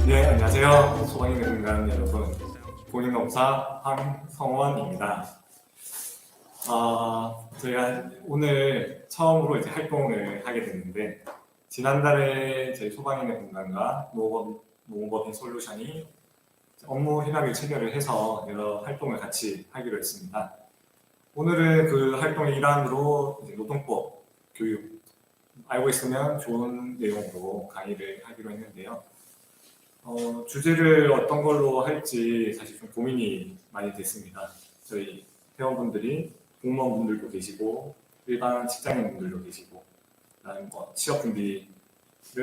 네, 안녕하세요. 소방인의 공간 여러분. 공인검사 황성원입니다. 저희가 오늘 처음으로 이제 활동을 하게 됐는데, 지난달에 저희 소방인의 공간과 노무법인 솔루션이 업무 협약을 체결을 해서 여러 활동을 같이 하기로 했습니다. 오늘은 그 활동의 일환으로 이제 노동법 교육, 알고 있으면 좋은 내용으로 강의를 하기로 했는데요. 주제를 어떤 걸로 할지 사실 좀 고민이 많이 됐습니다. 저희 회원분들이 공무원분들도 계시고 일반 직장인분들도 계시고 취업 준비를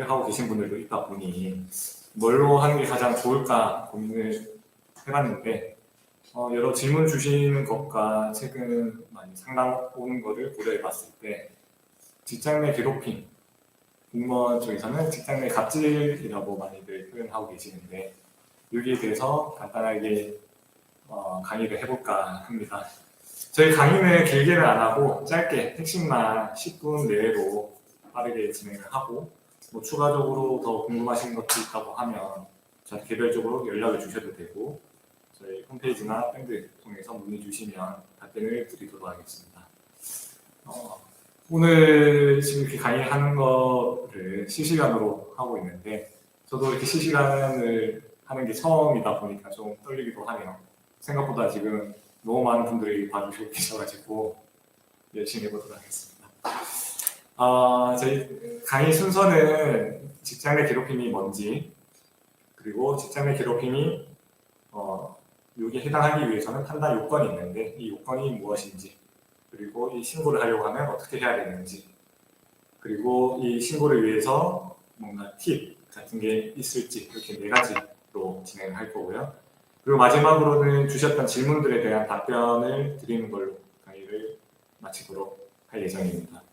하고 계신 분들도 있다 보니 뭘로 하는 게 가장 좋을까 고민을 해봤는데 여러 질문 주시는 것과 최근 많이 상담 오는 거를 고려해 봤을 때 직장 내 괴롭힘, 공무원 쪽에서는 직장 내 갑질이라고 많이들 표현하고 계시는데 여기에 대해서 간단하게 강의를 해볼까 합니다. 저희 강의는 길게는 안 하고 짧게 핵심만 10분 내외로 빠르게 진행을 하고 추가적으로 더 궁금하신 것도 있다고 하면 저한테 개별적으로 연락을 주셔도 되고 저희 홈페이지나 밴드 통해서 문의 주시면 답변을 드리도록 하겠습니다. 오늘 지금 이렇게 강의하는 거를 실시간으로 하고 있는데 저도 이렇게 실시간을 하는 게 처음이다 보니까 좀 떨리기도 하네요. 생각보다 지금 너무 많은 분들이 봐주시고 계셔가지고 열심히 해보도록 하겠습니다. 저희 강의 순서는 직장 내 괴롭힘이 뭔지 그리고 직장 내 괴롭힘이 여기에 해당하기 위해서는 판단 요건이 있는데 이 요건이 무엇인지 그리고 이 신고를 하려고 하면 어떻게 해야 되는지 그리고 이 신고를 위해서 뭔가 팁 같은 게 있을지 이렇게 4가지로 진행을 할 거고요. 그리고 마지막으로는 주셨던 질문들에 대한 답변을 드리는 걸로 강의를 마치도록 할 예정입니다.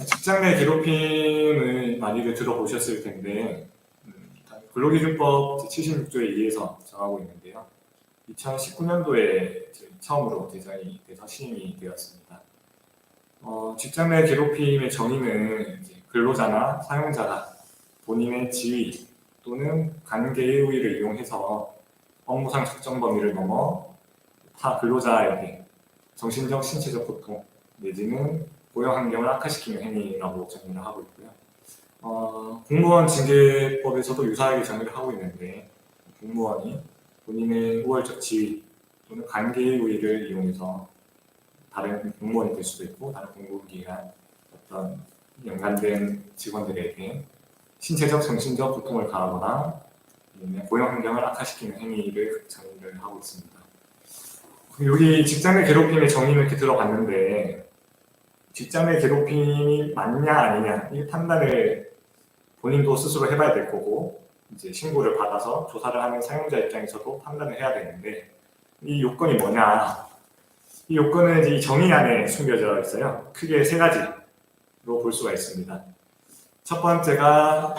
직장 내 괴롭힘을 많이들 들어보셨을 텐데 근로기준법 제76조에 의해서 정하고 있는데요. 2019년도에 처음으로 제정이 돼서 시행이 되었습니다. 직장 내 괴롭힘의 정의는 근로자나 사용자가 본인의 지위 또는 관계의 우위를 이용해서 업무상 적정 범위를 넘어 타 근로자에게 정신적, 신체적 고통 내지는 고용 환경을 악화시키는 행위라고 정의를 하고 있고요. 공무원 징계법에서도 유사하게 정의를 하고 있는데 공무원이 본인의 우월적 지위 또는 관계의 우위를 이용해서 다른 공무원이 될 수도 있고 다른 공공기관 어떤 연관된 직원들에게 신체적, 정신적 고통을 가하거나 고용 환경을 악화시키는 행위를 정의를 하고 있습니다. 여기 직장 내 괴롭힘의 정의는 이렇게 들어봤는데 직장 내 괴롭힘이 맞냐 아니냐 이 판단을 본인도 스스로 해봐야 될 거고 이제 신고를 받아서 조사를 하는 사용자 입장에서도 판단을 해야 되는데 이 요건이 뭐냐? 이 요건은 이제 이 정의 안에 숨겨져 있어요. 크게 3가지로 볼 수가 있습니다. 첫 번째가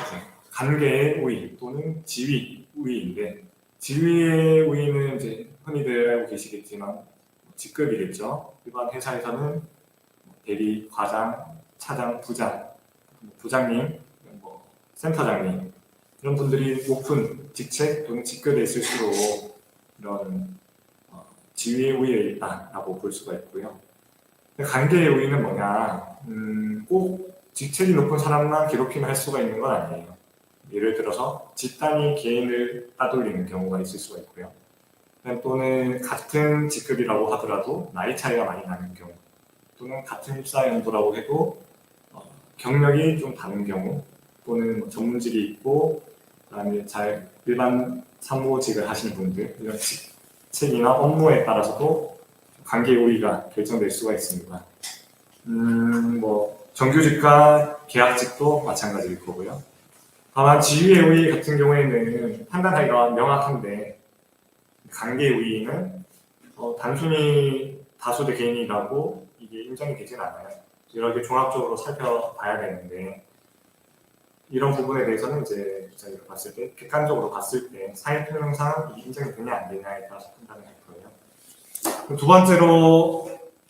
관계의 우위 또는 지위 우위인데 지위의 우위는 이제 흔히들 알고 계시겠지만 직급이겠죠. 일반 회사에서는 대리, 과장, 차장, 부장, 부장님, 센터장님 이런 분들이 높은 직책 또는 직급에 있을수록 이런 지위의 우위에 있다라고 볼 수가 있고요. 관계의 우위는 뭐냐? 꼭 직책이 높은 사람만 괴롭힘을 할 수가 있는 건 아니에요. 예를 들어서 집단이 개인을 따돌리는 경우가 있을 수가 있고요. 또는 같은 직급이라고 하더라도 나이 차이가 많이 나는 경우 또는 같은 입사 연도라고 해도 경력이 좀 다른 경우 또는 전문직이 있고 그다음에 일반 사무직을 하시는 분들 이런 직책이나 업무에 따라서도 관계 우위가 결정될 수가 있습니다. 정규직과 계약직도 마찬가지일 거고요. 다만 지위의 우위 같은 경우에는 판단하기가 명확한데 관계 우위는 단순히 다수대 개인이라고 이게 인정이 되진 않아요. 여러 개 종합적으로 살펴봐야 되는데 이런 부분에 대해서는 이제 저희가 봤을 때 객관적으로 봤을 때 사회평형상 인정이 되냐 안 되냐에 따라서 판단을 할 거예요. 두 번째로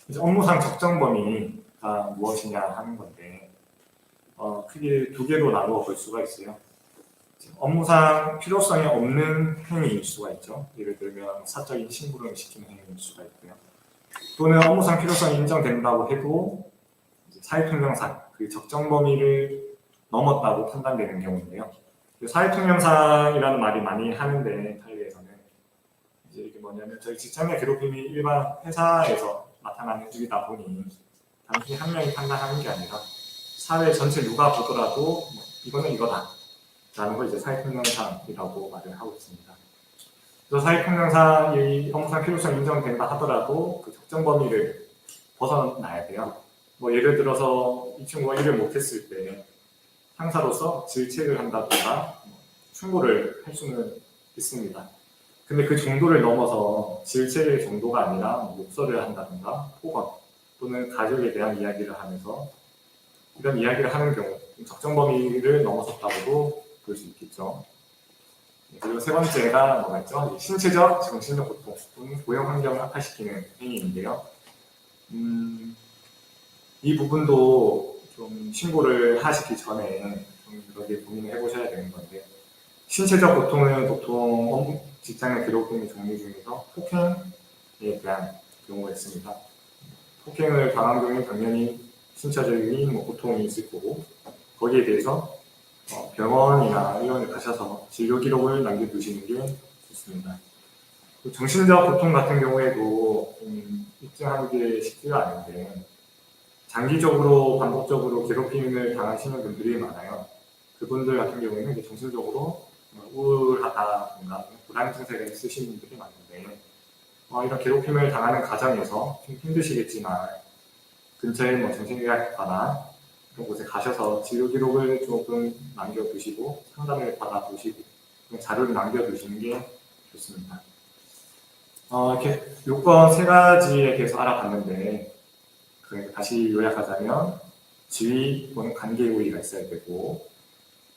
이제 업무상 적정 범위가 무엇이냐 하는 건데 크게 두 개로 나누어 볼 수가 있어요. 업무상 필요성이 없는 행위일 수가 있죠. 예를 들면 사적인 신고를 시키는 행위일 수가 있고요. 또는 업무상 필요성이 인정된다고 해도 사회통념상 그 적정 범위를 넘었다고 판단되는 경우인데요. 사회통념상이라는 말이 많이 하는데 타의에서는 이제 이게 뭐냐면 저희 직장 내 괴롭힘이 일반 회사에서 나타나는 일이다 보니 단순히 한 명이 판단하는 게 아니라 사회 전체 누가 보더라도 이거는 이거다 라는 걸 이제 사회통념상이라고 말을 하고 있습니다. 그래서 사회통념상이 업무상 필요성이 인정된다 하더라도 그 적정 범위를 벗어나야 돼요. 예를 들어서 이 친구가 일을 못했을 때 상사로서 질책을 한다든가 충고를 할 수는 있습니다. 근데 그 정도를 넘어서 질책의 정도가 아니라 욕설을 한다든가 폭언 또는 가족에 대한 이야기를 하면서 이런 이야기를 하는 경우 적정 범위를 넘어섰다고도 볼 수 있겠죠. 그리고 세 번째가 뭐가 있죠? 신체적, 정신적 고통 또는 고용 환경을 악화시키는 행위인데요. 이 부분도 좀 신고를 하시기 전에 좀 여기에 고민을 해보셔야 되는 건데, 신체적 고통은 보통 직장 내 괴롭힘의 종류 중에서 폭행에 대한 경우가 있습니다. 폭행을 당한 경우에 당연히 신체적인 고통이 있을 거고, 거기에 대해서 병원이나 의원에 가셔서 진료 기록을 남겨두시는 게 좋습니다. 정신적 고통 같은 경우에도 입증하는 게 쉽지가 않은데, 장기적으로 반복적으로 괴롭힘을 당하시는 분들이 많아요. 그분들 같은 경우에는 정신적으로 우울하다든가 불안 증세가 있으신 분들이 많은데 이런 괴롭힘을 당하는 과정에서 좀 힘드시겠지만 근처에 정신의학과나 그런 곳에 가셔서 진료 기록을 조금 남겨두시고 상담을 받아보시고 자료를 남겨두시는 게 좋습니다. 이렇게 요건 세 가지에 대해서 알아봤는데 다시 요약하자면 지위 또는 관계 고의가 있어야 되고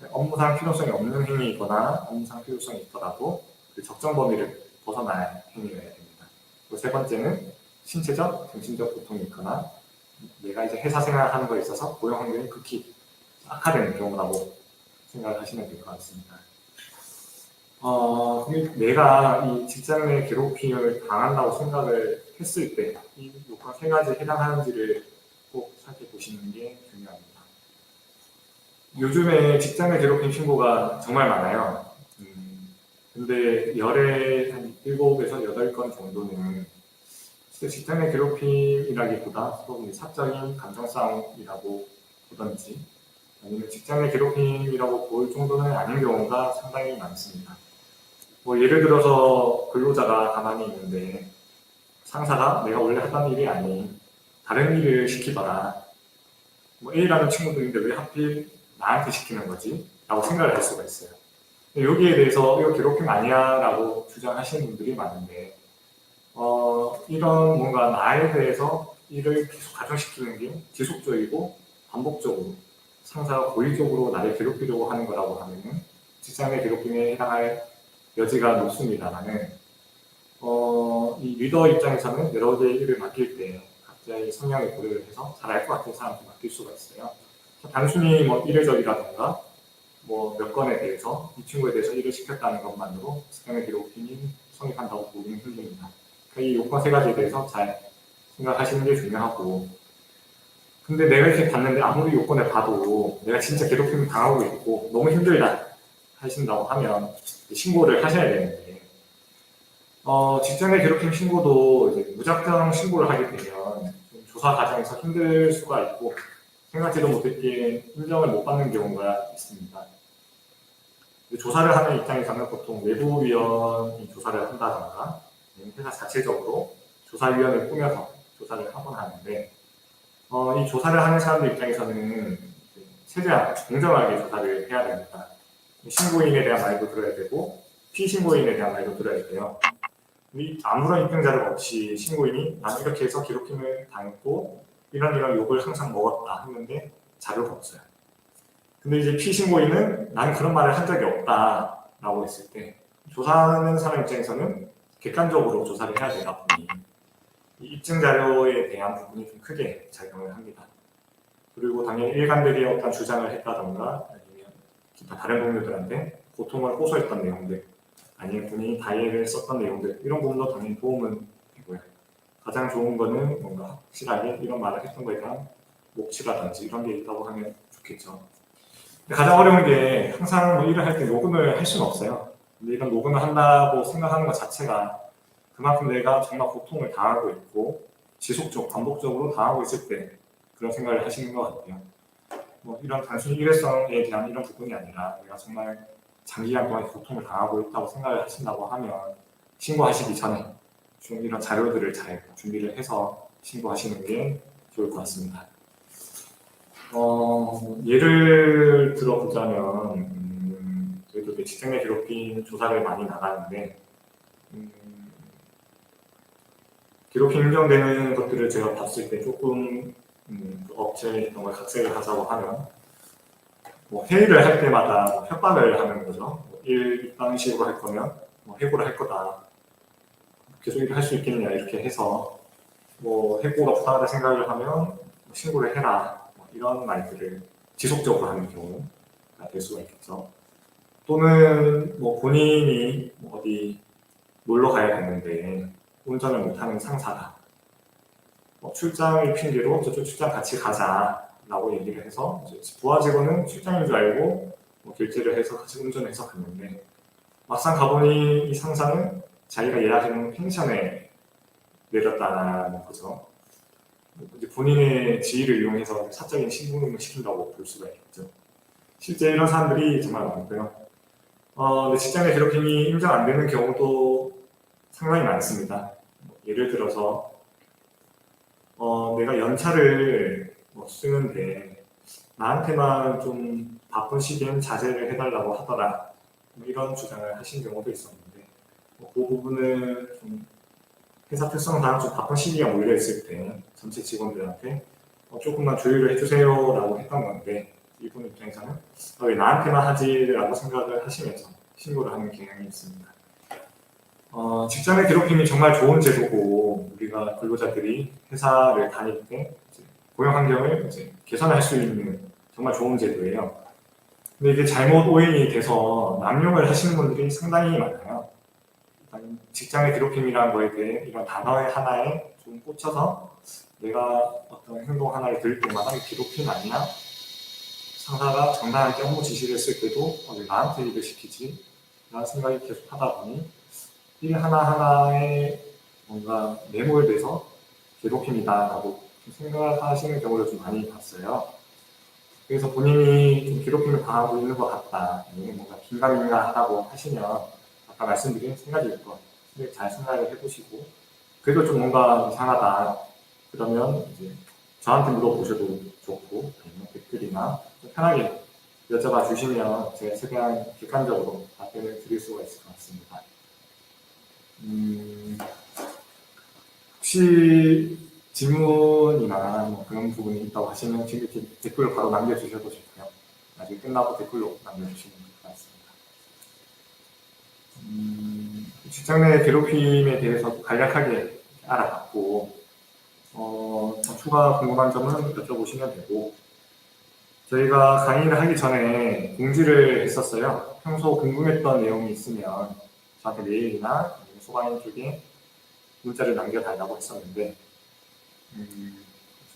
업무상 필요성이 없는 행위이거나 업무상 필요성이 있더라도 그 적정 범위를 벗어나야 행위여야 됩니다. 그리고 세 번째는 신체적, 정신적 고통이 있거나 내가 이제 회사 생활하는 거에 있어서 고용 환경이 극히 악화되는 경우라고 생각을 하시면 될 것 같습니다. 내가 이 직장 내 괴롭힘을 당한다고 생각을 했을 때 이 요건 세 가지에 해당하는지를 꼭 살펴보시는 게 중요합니다. 요즘에 직장 내 괴롭힘 신고가 정말 많아요. 근데 열에 한 7에서 8건 정도는 직장 내 괴롭힘이라기보다 사적인 감정싸움이라고 보던지 아니면 직장 내 괴롭힘이라고 볼 정도는 아닌 경우가 상당히 많습니다. 예를 들어서 근로자가 가만히 있는데 상사가 내가 원래 하던 일이 아닌 다른 일을 시키더라. A라는 친구들인데 왜 하필 나한테 시키는 거지? 라고 생각을 할 수가 있어요. 여기에 대해서 이거 괴롭힘 아니야? 라고 주장하시는 분들이 많은데 이런 뭔가 나에 대해서 일을 계속 가중시키는 게 지속적이고 반복적으로 상사가 고의적으로 나를 괴롭히려고 하는 거라고 하면 직장 내 괴롭힘에 해당할 여지가 높습니다만은 이 리더 입장에서는 여러 개의 일을 맡길 때 각자의 성향을 고려를 해서 잘할 것 같은 사람한테 맡길 수가 있어요. 단순히 이례적이라던가 몇 건에 대해서 이 친구에 대해서 일을 시켰다는 것만으로 직장의 괴롭힘이 성립한다고 보기는 힘듭니다. 이 요건 세 가지에 대해서 잘 생각하시는 게 중요하고, 근데 내가 이렇게 봤는데 아무리 요건을 봐도 내가 진짜 괴롭힘을 당하고 있고 너무 힘들다 하신다고 하면 신고를 하셔야 되는데 직장 내 괴롭힘 신고도 이제 무작정 신고를 하게 되면 조사 과정에서 힘들 수가 있고 생각지도 못했기에 인정을 못 받는 경우가 있습니다. 조사를 하는 입장에서는 보통 외부위원이 조사를 한다던가 회사 자체적으로 조사위원을 꾸며서 조사를 하곤 하는데 이 조사를 하는 사람들 입장에서는 최대한 공정하게 조사를 해야 됩니다. 신고인에 대한 말도 들어야 되고 피신고인에 대한 말도 들어야 돼요. 아무런 입증 자료가 없이 신고인이 나는 이렇게 해서 괴롭힘을 당했고 이런 욕을 항상 먹었다 했는데 자료가 없어요. 근데 이제 피신고인은 나는 그런 말을 한 적이 없다라고 했을 때 조사하는 사람 입장에서는 객관적으로 조사를 해야 되다 보니 이 입증 자료에 대한 부분이 좀 크게 작용을 합니다. 그리고 당연히 일관되게 어떤 주장을 했다던가 아니면 기타 다른 동료들한테 고통을 호소했던 내용들, 아니면 본인이 다이어리를 썼던 내용들, 이런 부분도 당연히 도움은 되고요. 가장 좋은 거는 뭔가 확실하게 이런 말을 했던 거에 대한 몫이라든지 이런 게 있다고 하면 좋겠죠. 근데 가장 어려운 게 항상 뭐 일을 할 때 녹음을 할 수는 없어요. 근데 이런 녹음을 한다고 생각하는 것 자체가 그만큼 내가 정말 고통을 당하고 있고 지속적, 반복적으로 당하고 있을 때 그런 생각을 하시는 것 같아요. 뭐 이런 단순히 일회성에 대한 이런 부분이 아니라 내가 정말 장기간 동안 고통을 당하고 있다고 생각을 하신다고 하면 신고하시기 전에 좀 이런 자료들을 잘 준비를 해서 신고하시는 게 좋을 것 같습니다. 예를 들어보자면 저희도 직장 내 괴롭힘 조사를 많이 나가는데 괴롭힘 인정되는 것들을 제가 봤을 때 조금 업체에 있던 걸 각색을 하자고 하면 뭐 회의를 할 때마다 뭐 협박을 하는 거죠. 뭐 이런 식으로 할 거면 뭐 해고를 할 거다. 계속 일을 할 수 있겠냐 이렇게 해서 뭐 해고가 부당하다 생각을 하면 뭐 신고를 해라. 뭐 이런 말들을 지속적으로 하는 경우가 될 수가 있겠죠. 또는 뭐 본인이 뭐 어디 놀러 가야 되는데 운전을 못하는 상사가 뭐 출장을 핑계로 저쪽 출장 같이 가자라고 얘기를 해서 부하 직원은 출장인 줄 알고 뭐 결제를 해서 같이 운전해서 갔는데 막상 가보니 이 상사는 자기가 예약해놓은 펜션에 내렸다는 거죠. 이제 본인의 지위를 이용해서 사적인 신분을 시킨다고 볼 수가 있겠죠. 실제 이런 사람들이 정말 많고요. 근데 직장 내 괴롭힘이 인정 안 되는 경우도 상당히 많습니다. 예를 들어서 내가 연차를 뭐 쓰는데 나한테만 좀 바쁜 시기엔 자제를 해달라고 하더라. 뭐 이런 주장을 하신 경우도 있었는데 그 부분을 좀 회사 특성상 좀 바쁜 시기가 몰려있을 때 전체 직원들한테 조금만 조율을 해주세요라고 했던 건데 이분 입장에서는 왜 나한테만 하지라고 생각을 하시면서 신고를 하는 경향이 있습니다. 직장 내 괴롭힘이 정말 좋은 제도고 우리가 근로자들이 회사를 다닐 때 고용 환경을 이제 개선할 수 있는 정말 좋은 제도예요. 근데 이게 잘못 오인이 돼서 남용을 하시는 분들이 상당히 많아요. 직장 내 괴롭힘이라는 거에 대해 이런 단어의 하나에 좀 꽂혀서 내가 어떤 행동 하나를 들을 때마다 괴롭힘 아니야? 상사가 정당하게 업무 지시를 했을 때도 왜 나한테 일을 시키지? 라는 생각이 계속 하다 보니 일 하나하나에 뭔가 매몰돼서 괴롭힘이다라고 생각하시는 경우를 좀 많이 봤어요. 그래서 본인이 좀 괴롭힘을 당하고 있는 것 같다, 아니면 뭔가 긴가민가하다고 하시면 아까 말씀드린 세 가지 요건 잘 생각을 해보시고 그래도 좀 뭔가 이상하다 그러면 이제 저한테 물어보셔도 좋고 아니면 댓글이나 편하게 여쭤봐 주시면 제가 최대한 객관적으로 답변을 드릴 수가 있을 것 같습니다. 혹시 질문이나 뭐 그런 부분이 있다고 하시면 지금 이렇게 댓글을 바로 남겨주셔도 좋고요. 나중에 끝나고 댓글로 남겨주시면 될 것 같습니다. 직장 내 괴롭힘에 대해서 간략하게 알아봤고 추가 궁금한 점은 여쭤보시면 되고 저희가 강의를 하기 전에 공지를 했었어요. 평소 궁금했던 내용이 있으면 저한테 메일이나 소방인 쪽에 문자를 남겨달라고 했었는데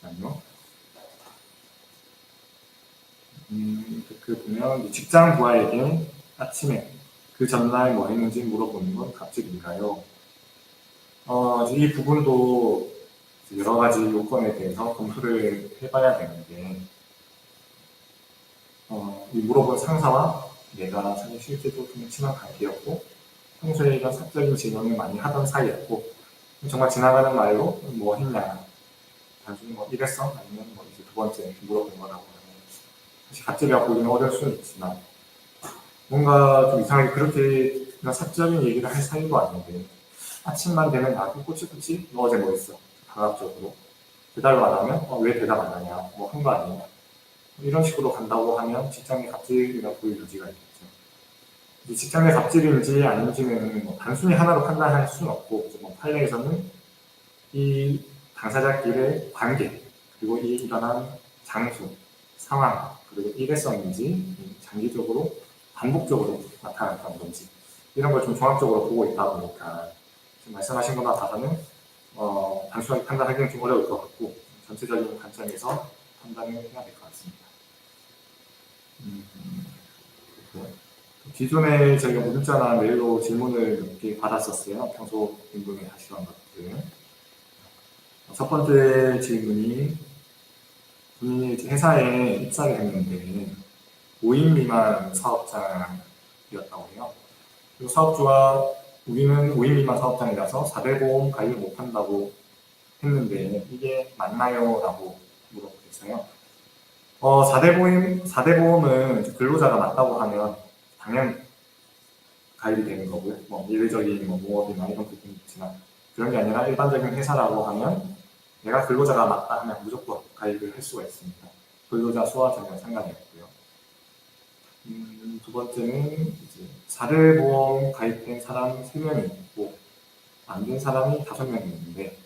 잠시만요. 댓글 보면 직장 부하에게 아침에 그 전날 뭐 했는지 물어보는 건 갑질인가요? 이 부분도 여러 가지 요건에 대해서 검토를 해봐야 되는데 이 물어본 상사와 내가 사실 실제로 좀 친한 관계였고 평소에 이런 사적인 질문을 많이 하던 사이였고 정말 지나가는 말로 뭐 했냐 단순히 뭐 이랬어? 아니면 뭐 이제 두 번째 물어본 거라고 하면 사실 갑질이라고 보기는 어려울 수는 있지만 뭔가 좀 이상하게 그렇게 그냥 사적인 얘기를 할 사이도 아닌데 아침만 되면 나한테 꼬치꼬치 너 어제 뭐 했어? 강압적으로 대답을 안 하면 왜 대답 안 하냐 뭐 한 거 아니냐 이런 식으로 간다고 하면 직장 내 갑질이라고 보일 여지가 있겠죠. 직장 내 갑질인지 아닌지는 뭐 단순히 하나로 판단할 수는 없고 뭐 판례에서는 이 당사자끼리의 관계, 그리고 이 일어난 장소, 상황, 그리고 일회성인지 장기적으로 반복적으로 나타났던 건지 이런 걸 좀 종합적으로 보고 있다 보니까 지금 말씀하신 것과 다르는 단순하게 판단하기는 좀 어려울 것 같고 전체적인 관점에서 판단을 해야 될 것 같습니다. 기존에 저희가 문자나 메일로 질문을 몇 개 받았었어요. 평소 궁금해하시던 것들. 첫 번째 질문이 본인이 회사에 입사를 했는데 5인 미만 사업장이었다고 해요. 그리고 사업주와 우리는 5인 미만 사업장이라서 4대 보험 가입을 못한다고 했는데 이게 맞나요? 라고 물어보셨어요. 4대 보험은 근로자가 맞다고 하면 당연히 가입이 되는 거고요. 뭐 일회적인 모업이나 이런 부분이 있지만 그런 게 아니라 일반적인 회사라고 하면 내가 근로자가 맞다 하면 무조건 가입을 할 수가 있습니다. 근로자 수와 전혀 상관이 없고요. 두 번째는 이제 4대 보험 가입된 사람 3명이 있고 안 된 사람이 5명이 있는데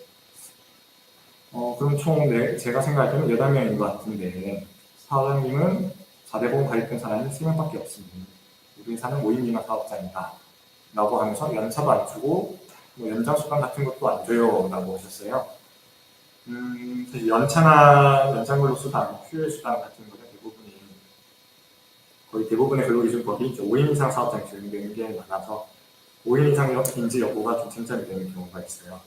그럼 총 제가 생각할 때는 8명인 것 같은데 사장님은 4대 보험 가입된 사람이 3명밖에 없습니다. 우리 회사는 5인 미만 사업장이다 라고 하면서 연차도 안 주고 뭐 연장 수당 같은 것도 안 줘요 라고 하셨어요. 사실 연차나 연장근로 수당, 휴일 수당 같은 거는 거의 대부분의 근로기준법이 5인 이상 사업장에 적용되는 게 많아서 5인 이상 인지 여부가 좀 쟁점이 되는 경우가 있어요.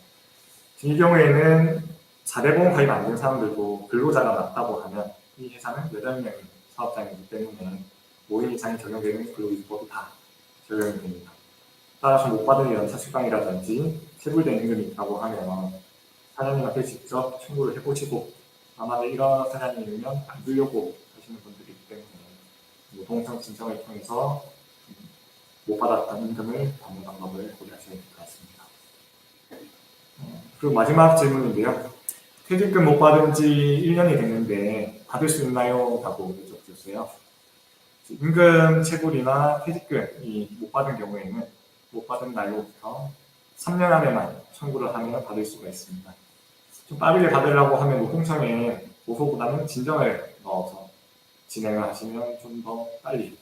이 경우에는 4대 보험 가입 안 된 사람들도 근로자가 맞다고 하면 이 회사는 8명의 사업장이기 때문에 5인 이상이 적용되는 근로기준법이 다 적용이 됩니다. 따라서 못 받은 연차 수당이라든지 체불된 임금이 있다고 하면 사장님한테 직접 청구를 해보시고 아마 이런 사장님이면 안 주려고 하시는 분들이기 때문에 노동청 신청을 통해서 못 받았던 임금을 받는 방법을 고려하셔야 될 것 같습니다. 그리고 마지막 질문인데요. 퇴직금 못 받은 지 1년이 됐는데 받을 수 있나요? 라고 여쭤주셨어요. 임금 체불이나 퇴직금이 못 받은 경우에는 못 받은 날로부터 3년 안에만 청구를 하면 받을 수가 있습니다. 좀 빠르게 받으려고 하면 노동청에 고소보다는 진정을 넣어서 진행을 하시면 좀 더 빨리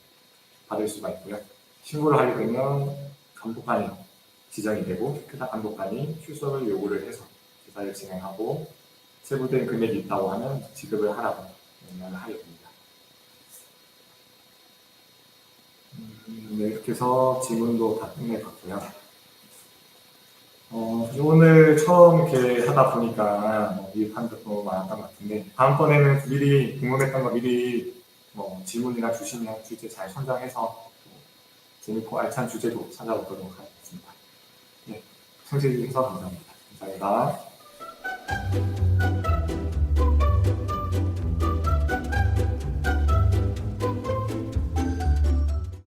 받을 수가 있고요. 신고를 하게 되면 감독관이 지정이 되고 회사 감독관이 출석을 요구를 해서 조사를 진행하고 체불된 금액이 있다고 하면 지급을 하라고 명령을 하게 됩니다. 네, 이렇게 해서 질문도 다 끝내봤고요. 오늘 처음 이렇게 하다 보니까 미흡한 것도 많았던 것 같은데 다음번에는 미리 궁금했던 거 미리 질문이나 주시면 주제 잘 선정해서 재밌고 알찬 주제도 찾아보도록 하겠습니다. 네, 청취해주셔서 감사합니다. 감사합니다.